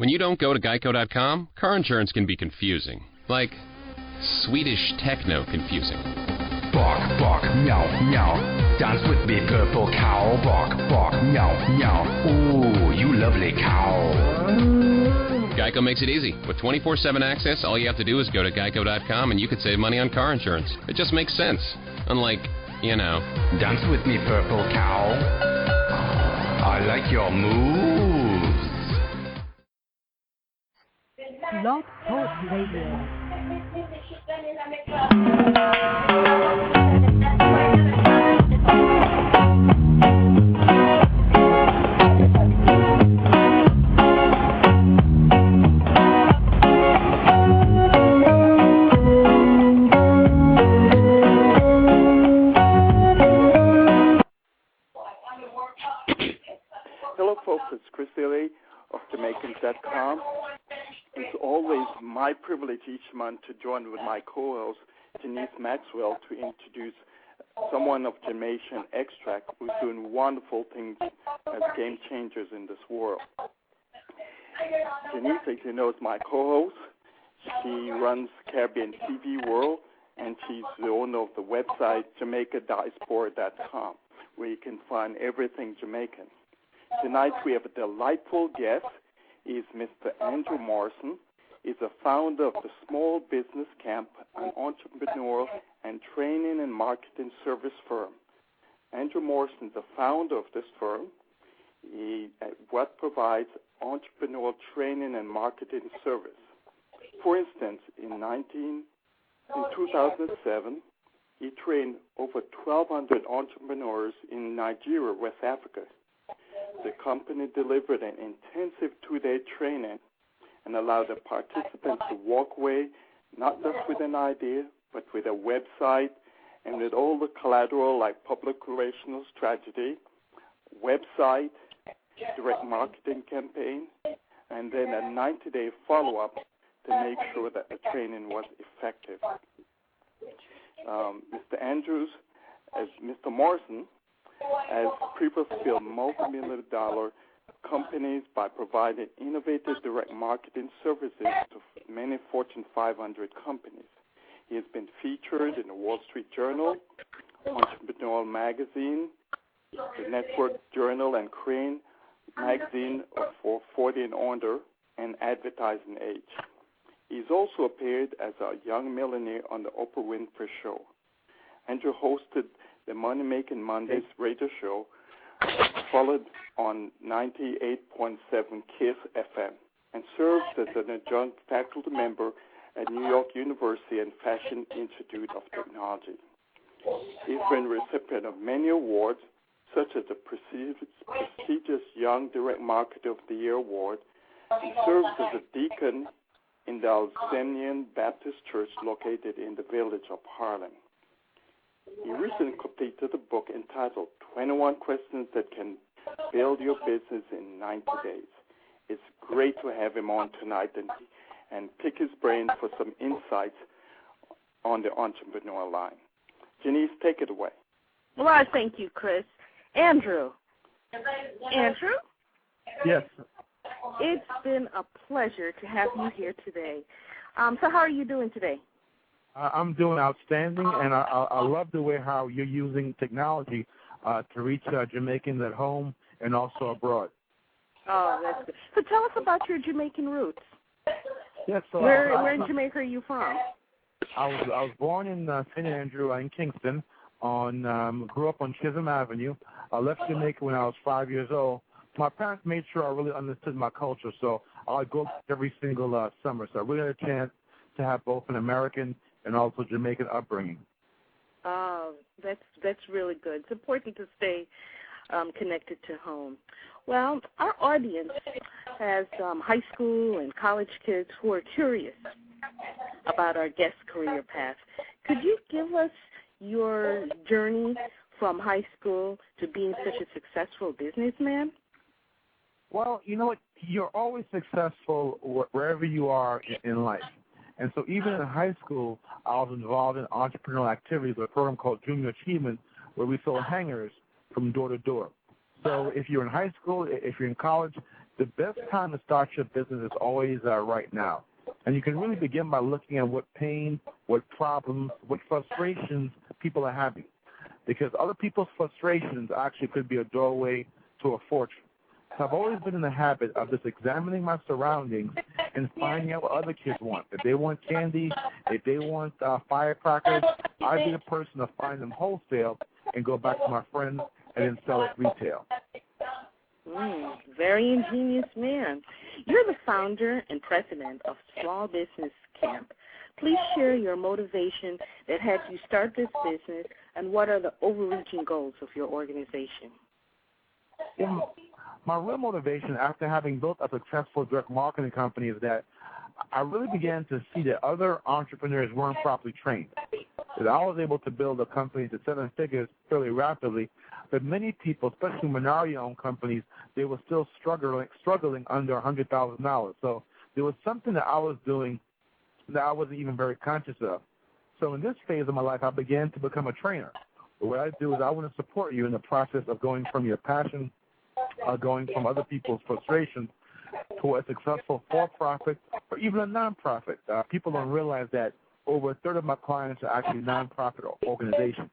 When you don't go to Geico.com, car insurance can be confusing. Like Swedish techno confusing. Bark, bark, meow, meow. Dance with me, purple cow. Bark, bark, meow, meow. Ooh, you lovely cow. Geico makes it easy. With 24/7 access, all you have to do is go to Geico.com and you could save money on car insurance. It just makes sense. Unlike, Dance with me, purple cow. I like your moves. Blog Talk Radio. Hello, folks. It's Chris Ely of Jamaican.com. It's always my privilege each month to join with my co-host, Denise Maxwell, to introduce someone of Jamaican extract who's doing wonderful things as game changers in this world. Denise, as you know, is my co-host. She runs Caribbean TV World, and she's the owner of the website JamaicaDiaspora.com, where you can find everything Jamaican. Tonight we have a delightful guest. He's Mr. Andrew Morrison. He's a founder of the Small Business Camp, an entrepreneurial and training and marketing service firm. Andrew Morrison is the founder of this firm. He provides entrepreneurial training and marketing service. For instance, in 2007, he trained over 1,200 entrepreneurs in Nigeria, West Africa. The company delivered an intensive 2-day training and allowed the participants to walk away not just with an idea, but with a website and with all the collateral like public relations strategy, website, direct marketing campaign, and then a 90-day follow-up to make sure that the training was effective. Mr. Andrews, as Mr. Morrison, has previously built multi-million-dollar companies by providing innovative direct marketing services to many Fortune 500 companies. He has been featured in the Wall Street Journal, Entrepreneurial Magazine, the Network Journal, and Crane Magazine for 40 and Under, and Advertising Age. He's also appeared as a young millionaire on the Oprah Winfrey Show. Andrew hosted the Money Making Mondays radio show, followed on 98.7 KISS FM, and serves as an adjunct faculty member at New York University and Fashion Institute of Technology. He's been recipient of many awards, such as the prestigious Young Direct Marketer of the Year Award. He serves as a deacon in the Alzenian Baptist Church located in the village of Harlem. He recently completed a book entitled 21 Questions That Can Build Your Business in 90 Days. It's great to have him on tonight and pick his brain for some insights on the entrepreneur line. Janice, take it away. Well, I thank you, Chris. Andrew? Yes. It's been a pleasure to have you here today. So how are you doing today? I'm doing outstanding, and I love the way how you're using technology to reach Jamaicans at home and also abroad. Oh, that's good. So tell us about your Jamaican roots. Yes. So where in Jamaica are you from? I was born in St. Andrew in Kingston. Grew up on Chisholm Avenue. I left Jamaica when I was 5 years old. My parents made sure I really understood my culture, so I would go every single summer. So I really had a chance to have both an American and also Jamaican upbringing. Oh, that's really good. It's important to stay connected to home. Well, our audience has high school and college kids who are curious about our guest career path. Could you give us your journey from high school to being such a successful businessman? Well, you know what? You're always successful wherever you are in life. And so even in high school, I was involved in entrepreneurial activities with a program called Junior Achievement, where we sold hangers from door to door. So if you're in high school, if you're in college, the best time to start your business is always right now. And you can really begin by looking at what pain, what problems, what frustrations people are having. Because other people's frustrations actually could be a doorway to a fortune. So I've always been in the habit of just examining my surroundings and finding out what other kids want. If they want candy, if they want firecrackers, I'd be the person to find them wholesale and go back to my friends and then sell it retail. Very ingenious man. You're the founder and president of Small Business Camp. Please share your motivation that had you start this business, and what are the overreaching goals of your organization? Yeah, my real motivation after having built a successful direct marketing company is that I really began to see that other entrepreneurs weren't properly trained. That I was able to build a company to 7 figures fairly rapidly, but many people, especially minority-owned companies, they were still struggling under $100,000. So there was something that I was doing that I wasn't even very conscious of. So in this phase of my life, I began to become a trainer. But what I do is I want to support you in the process of going from your passion, going from other people's frustrations, to a successful for-profit or even a non-profit. People don't realize that over a third of my clients are actually non-profit organizations.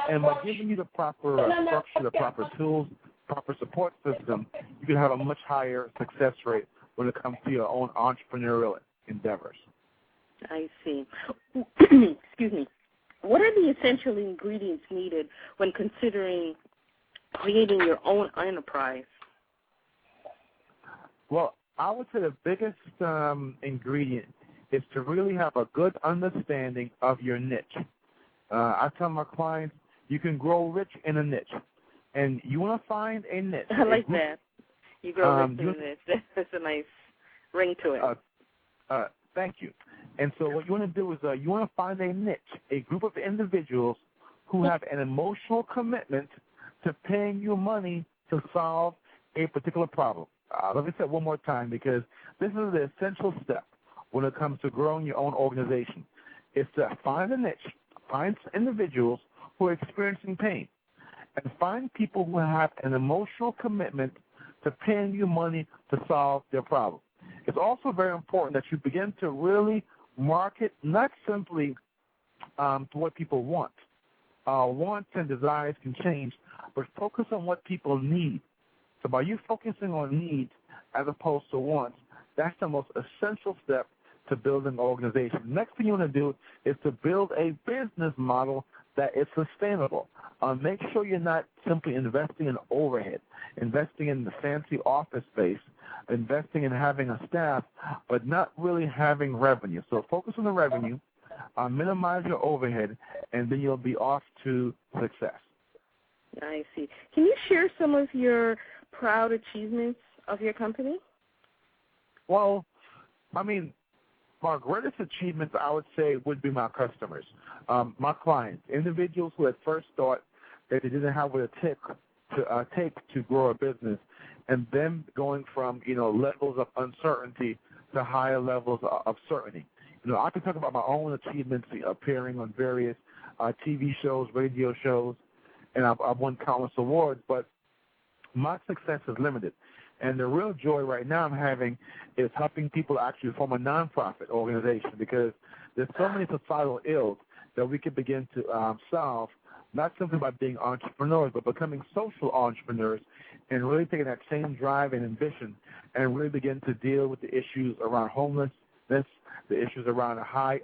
And by giving you the proper structure, the proper tools, proper support system, you can have a much higher success rate when it comes to your own entrepreneurial endeavors. I see. Excuse me. What are the essential ingredients needed when considering creating your own enterprise? Well, I would say the biggest ingredient is to really have a good understanding of your niche. I tell my clients, you can grow rich in a niche. And you want to find a niche. I like that. You grow rich in a niche. That's a nice ring to it. Thank you. And so what you want to do is you want to find a niche, a group of individuals who have an emotional commitment to paying you money to solve a particular problem. Let me say it one more time, because this is the essential step when it comes to growing your own organization. It's to find a niche, find individuals who are experiencing pain, and find people who have an emotional commitment to paying you money to solve their problem. It's also very important that you begin to really market not simply to what people want. Wants and desires can change, but focus on what people need. So by you focusing on needs as opposed to wants, that's the most essential step to building an organization. Next thing you want to do is to build a business model that is sustainable. Make sure you're not simply investing in overhead, investing in the fancy office space, investing in having a staff, but not really having revenue. So focus on the revenue, minimize your overhead, and then you'll be off to success. I see. Can you share some of your proud achievements of your company? Well, I mean, my greatest achievements, I would say, would be my customers, my clients, individuals who at first thought that they didn't have what it take to grow a business, and then going from, levels of uncertainty to higher levels of certainty. I can talk about my own achievements appearing on various TV shows, radio shows, and I've won countless awards, but my success is limited. And the real joy right now I'm having is helping people actually form a nonprofit organization, because there's so many societal ills that we can begin to solve, not simply by being entrepreneurs, but becoming social entrepreneurs and really taking that same drive and ambition and really begin to deal with the issues around homelessness, the issues around high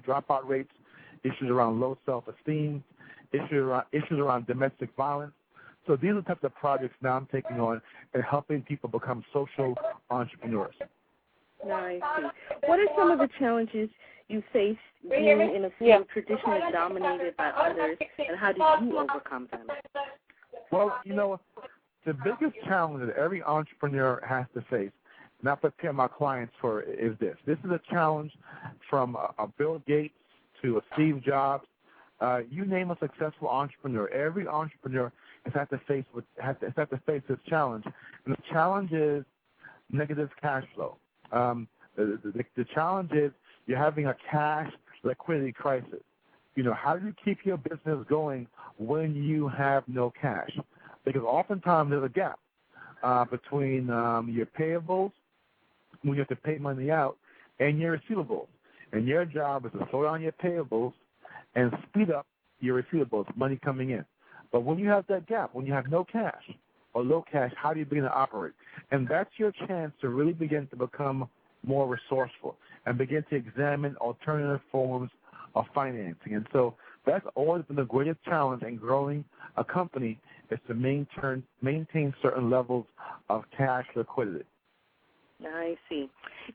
dropout rates, issues around low self-esteem, issues around domestic violence. So these are the types of projects now I'm taking on and helping people become social entrepreneurs. I see. What are some of the challenges you face being in a field traditionally dominated by others, and how do you overcome them? Well, the biggest challenge that every entrepreneur has to face, and I prepare my clients for, is this. This is a challenge from a Bill Gates to a Steve Jobs. You name a successful entrepreneur. Every entrepreneur has had to face this challenge, and the challenge is negative cash flow. The challenge is you're having a cash liquidity crisis. How do you keep your business going when you have no cash? Because oftentimes there's a gap. between your payables, when you have to pay money out, and your receivables. And your job is to slow down your payables and speed up your receivables, money coming in. But when you have that gap, when you have no cash or low cash, how do you begin to operate? And that's your chance to really begin to become more resourceful and begin to examine alternative forms of financing. And so that's always been the greatest challenge in growing a company, is to maintain certain levels of cash liquidity. I see.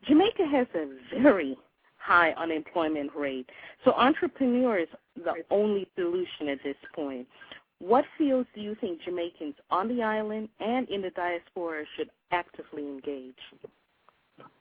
Jamaica has a very high unemployment rate, so entrepreneur is the only solution at this point. What fields do you think Jamaicans on the island and in the diaspora should actively engage?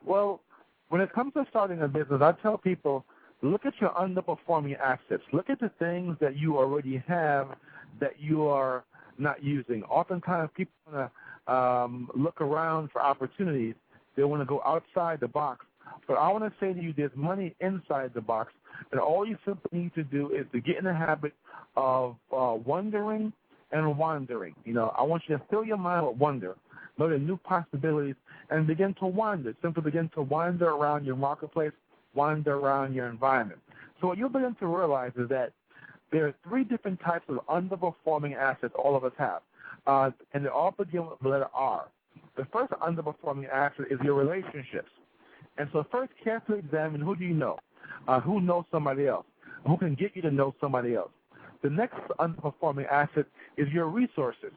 Well, when it comes to starting a business, I tell people, look at your underperforming assets. Look at the things that you already have that you are not using. Oftentimes people want to look around for opportunities. They want to go outside the box. But I want to say to you, there's money inside the box, and all you simply need to do is to get in the habit of wondering and wandering. You know, I want you to fill your mind with wonder, know the new possibilities, and begin to wander. Simply begin to wander around your marketplace, wander around your environment. So what you'll begin to realize is that there are three different types of underperforming assets all of us have, and they all begin with the letter R. The first underperforming asset is your relationships. And so first carefully examine who do you know, who knows somebody else, who can get you to know somebody else. The next underperforming asset is your resources.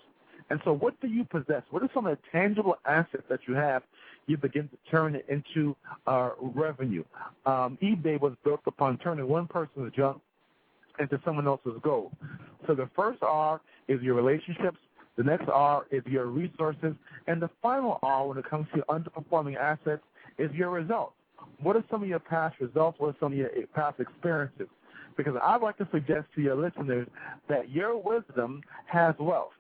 And so what do you possess? What are some of the tangible assets that you have? You begin to turn it into revenue. eBay was built upon turning one person's junk into someone else's gold. So the first R is your relationships. The next R is your resources. And the final R, when it comes to underperforming assets, is your results. What are some of your past results? What are some of your past experiences? Because I'd like to suggest to your listeners that your wisdom has wealth.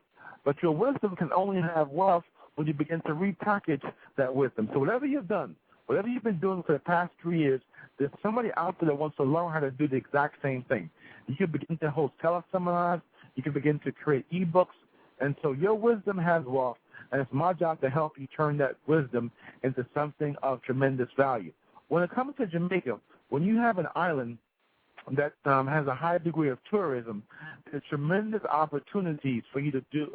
But your wisdom can only have wealth when you begin to repackage that wisdom. So whatever you've done, whatever you've been doing for the past 3 years, there's somebody out there that wants to learn how to do the exact same thing. You can begin to host teleseminars. You can begin to create e-books. And so your wisdom has wealth, and it's my job to help you turn that wisdom into something of tremendous value. When it comes to Jamaica, when you have an island that has a high degree of tourism, there's tremendous opportunities for you to do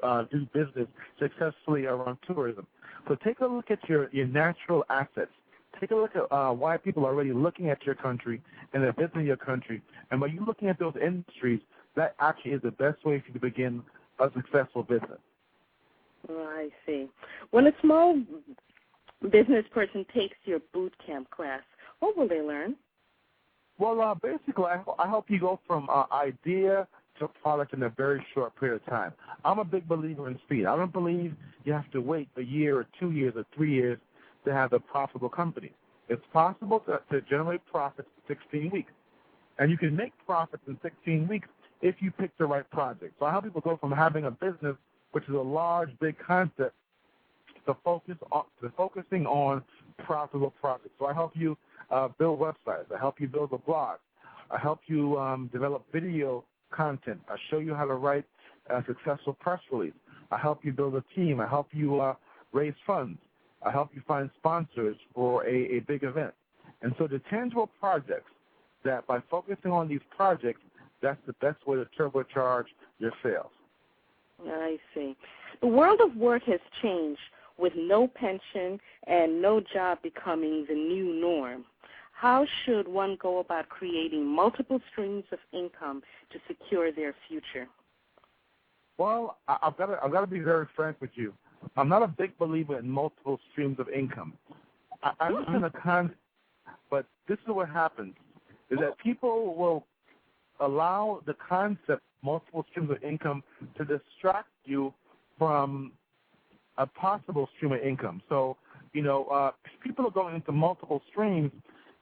business successfully around tourism. So take a look at your natural assets. Take a look at why people are already looking at your country and they're visiting your country. And by you looking at those industries, that actually is the best way for you to begin a successful business. Oh, I see. When a small business person takes your boot camp class, what will they learn? Well, basically, I help you go from idea to product in a very short period of time. I'm a big believer in speed. I don't believe you have to wait a year or 2 years or 3 years to have a profitable company. It's possible to generate profits in 16 weeks. And you can make profits in 16 weeks if you pick the right project. So I help people go from having a business, which is a large, big concept, to focusing on profitable projects. So I help you build websites. I help you build a blog. I help you develop video content. I show you how to write a successful press release. I help you build a team. I help you raise funds. I help you find sponsors for a big event. And so the tangible projects that by focusing on these projects, that's the best way to turbocharge your sales. I see. The world of work has changed with no pension and no job becoming the new norm. How should one go about creating multiple streams of income to secure their future? Well, I've got to be very frank with you. I'm not a big believer in multiple streams of income. I understand the concept, but this is what happens, is that people will allow the concept multiple streams of income to distract you from a possible stream of income. So, people are going into multiple streams,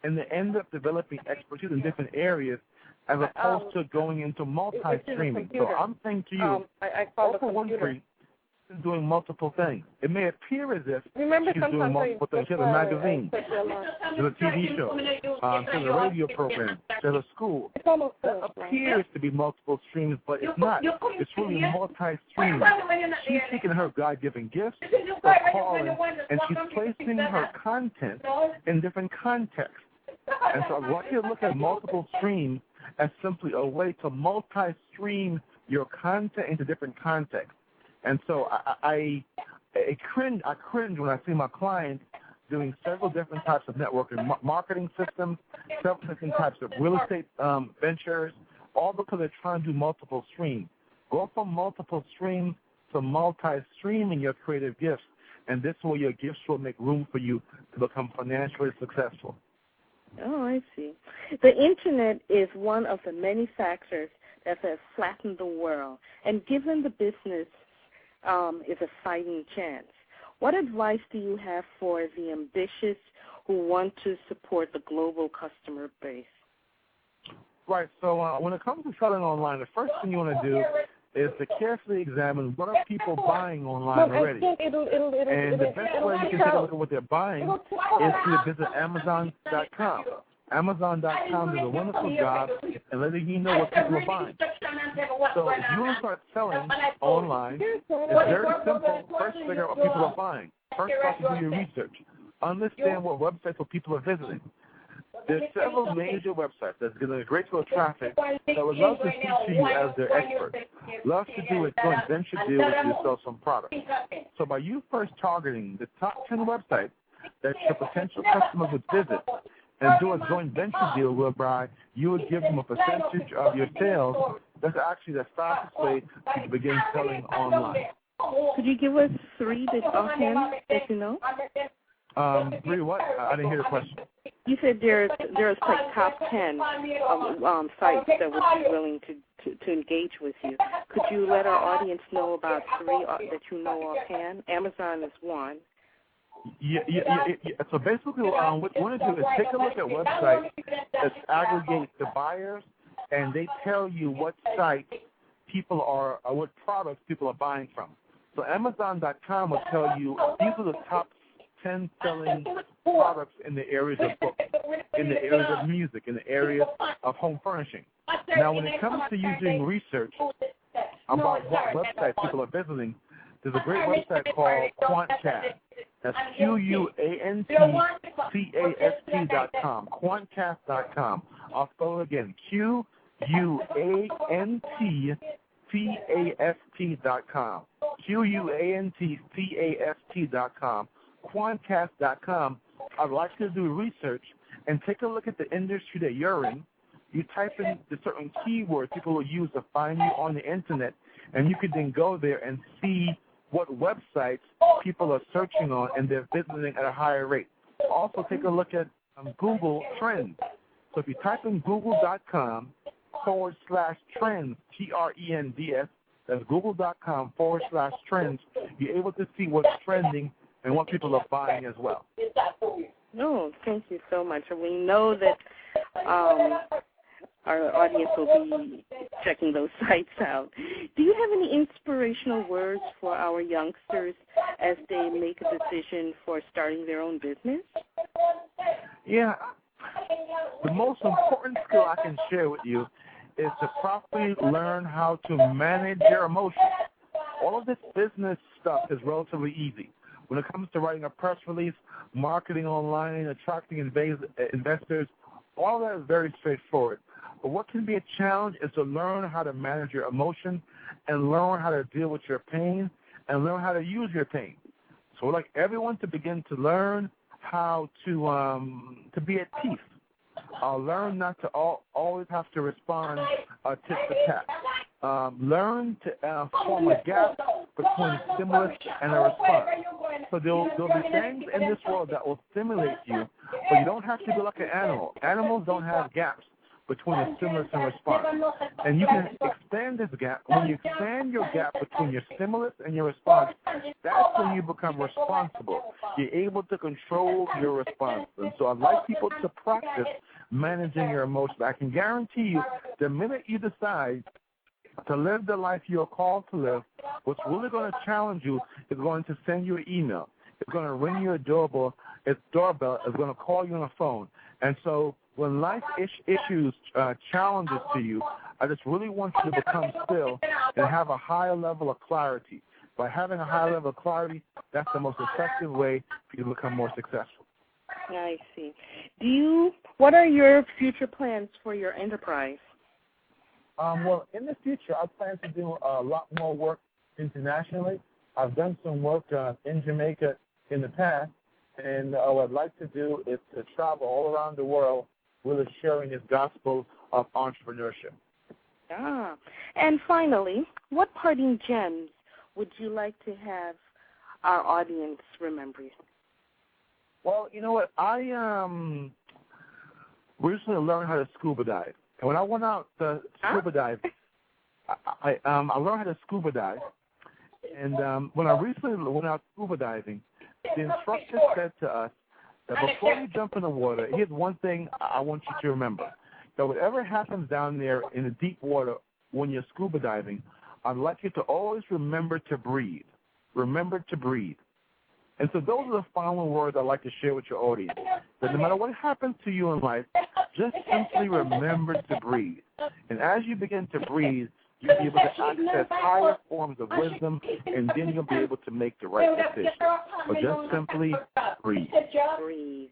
and they end up developing expertise in different areas as opposed to going into multi-streaming. So I'm saying to you, I called Oprah Winfrey, person's doing multiple things. It may appear as if she's doing multiple things. She has a magazine, she has a TV show, she has a radio program, she has a school. That appears to be multiple streams, but it's not. It's really multi-stream. She's taking her God-given gifts, her calling, and she's placing her content in different contexts. And so I'd like you to look at multiple streams as simply a way to multi-stream your content into different contexts. And so I cringe when I see my clients doing several different types of networking marketing systems, several different types of real estate ventures, all because they're trying to do multiple streams. Go from multiple streams to multi-streaming your creative gifts, and this way your gifts will make room for you to become financially successful. Oh, I see. The Internet is one of the many factors that has flattened the world and given the business is a fighting chance. What advice do you have for the ambitious who want to support the global customer base? Right. So when it comes to selling online, the first thing you want to do is to carefully examine what are people buying online already. And the best way you can take a look at what they're buying is to visit Amazon.com. Amazon.com does a wonderful job in letting you know what people are buying. So if you want to start selling online, it's very simple. First, figure out what people are buying. First off, do your research. Understand what websites what people are visiting. There's several major websites that's getting a great deal of traffic that would love to feature you as their expert. Love to do a joint venture deal with you to sell some products. So by you first targeting the top 10 websites that your potential customers would visit and do a joint venture deal whereby you would give them a percentage of your sales, that's actually the fastest way to begin selling online. Could you give us three offhand that you know? Three what? I didn't hear the question. You said there's like top 10 sites that would be willing to engage with you. Could you let our audience know about three that you know offhand? Amazon is one. Yeah. So basically, what you want to do is take a look at websites that aggregate the buyers, and they tell you what sites people are, or what products people are buying from. So Amazon.com will tell you these are the top 10 selling products in the areas of books, in the areas of music, in the areas of home furnishing. Now, when it comes to you doing research about what websites people are visiting, there's a great website called Quantcast. That's QUANTCAST.com, Quantcast.com. I'll spell it again, QUANTCAST.com, QUANTCAST.com. Quantcast.com. I'd like you to do research and take a look at the industry that you're in. You type in the certain keywords people will use to find you on the Internet, and you can then go there and see what websites people are searching on and they're visiting at a higher rate. Also, take a look at Google Trends. So if you type in google.com/trends, TRENDS, that's google.com/trends, you're able to see what's trending and what people are buying as well. No, thank you so much. And we know that our audience will be checking those sites out. Do you have any inspirational words for our youngsters as they make a decision for starting their own business? Yeah. The most important skill I can share with you is to properly learn how to manage your emotions. All of this business stuff is relatively easy. When it comes to writing a press release, marketing online, attracting investors, all of that is very straightforward. But what can be a challenge is to learn how to manage your emotion and learn how to deal with your pain and learn how to use your pain. So I'd like everyone to begin to learn how to be at peace. Learn not to always have to respond tit for tat. Learn to form a gap between stimulus and a response. So there'll be things in this world that will stimulate you, but you don't have to be like an animal. Animals don't have gaps between a stimulus and response. And you can expand this gap. When you expand your gap between your stimulus and your response, that's when you become responsible. You're able to control your response. And so I'd like people to practice managing your emotions. I can guarantee you, the minute you decide To live the life you're called to live, what's really going to challenge you is going to send you an email. It's going to ring your doorbell. It's doorbell. It's going to call you on the phone. And so when life issues challenges to you, I just really want you to become still and have a higher level of clarity. By having a higher level of clarity, that's the most effective way for you to become more successful. I see. What are your future plans for your enterprise? Well, in the future, I plan to do a lot more work internationally. I've done some work in Jamaica in the past, and what I'd like to do is to travel all around the world, really sharing this gospel of entrepreneurship. And finally, what parting gems would you like to have our audience remember? Well, you know what? I recently learned how to scuba dive. And when I went out to scuba dive, I learned how to scuba dive. And when I recently went out scuba diving, the instructor said to us that before you jump in the water, here's one thing I want you to remember. That whatever happens down there in the deep water when you're scuba diving, I'd like you to always remember to breathe. Remember to breathe. And so those are the final words I'd like to share with your audience. That no matter what happens to you in life, just simply remember to breathe. And as you begin to breathe, you'll be able to access higher forms of wisdom, and then you'll be able to make the right decision. But just simply breathe. Breathe.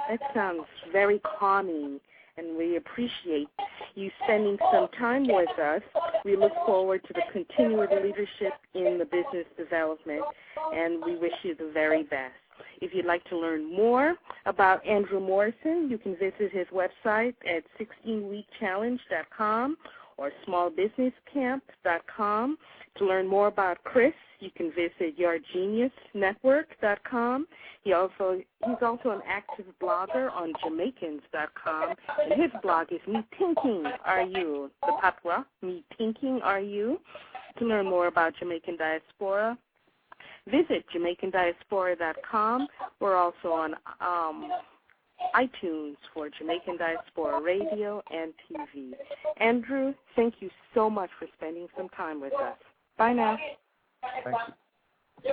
That sounds very calming, and we appreciate you spending some time with us. We look forward to the continued leadership in the business development, and we wish you the very best. If you'd like to learn more about Andrew Morrison, you can visit his website at 16weekchallenge.com or smallbusinesscamp.com. To learn more about Chris, you can visit yourgeniusnetwork.com. He's also an active blogger on Jamaicans.com, and his blog is Me Thinking Are You, the patois, Me Thinking Are You. To learn more about Jamaican Diaspora, visit JamaicanDiaspora.com. We're also on iTunes for Jamaican Diaspora Radio and TV. Andrew, thank you so much for spending some time with us. Bye now. Thank you.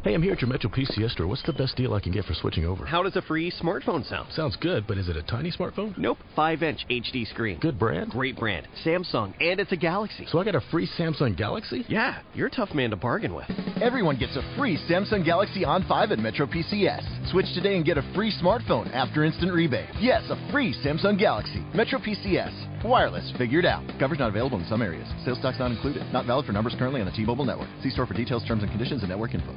Hey, I'm here at your Metro PCS store. What's the best deal I can get for switching over? How does a free smartphone sound? Sounds good, but is it a tiny smartphone? Nope. 5-inch HD screen. Good brand? Great brand. Samsung, and it's a Galaxy. So I got a free Samsung Galaxy? Yeah, you're a tough man to bargain with. Everyone gets a free Samsung Galaxy On 5 at Metro PCS. Switch today and get a free smartphone after instant rebate. Yes, a free Samsung Galaxy. Metro PCS. Wireless figured out. Coverage not available in some areas. Sales tax not included. Not valid for numbers currently on the T-Mobile network. See store for details, terms and conditions, and network info.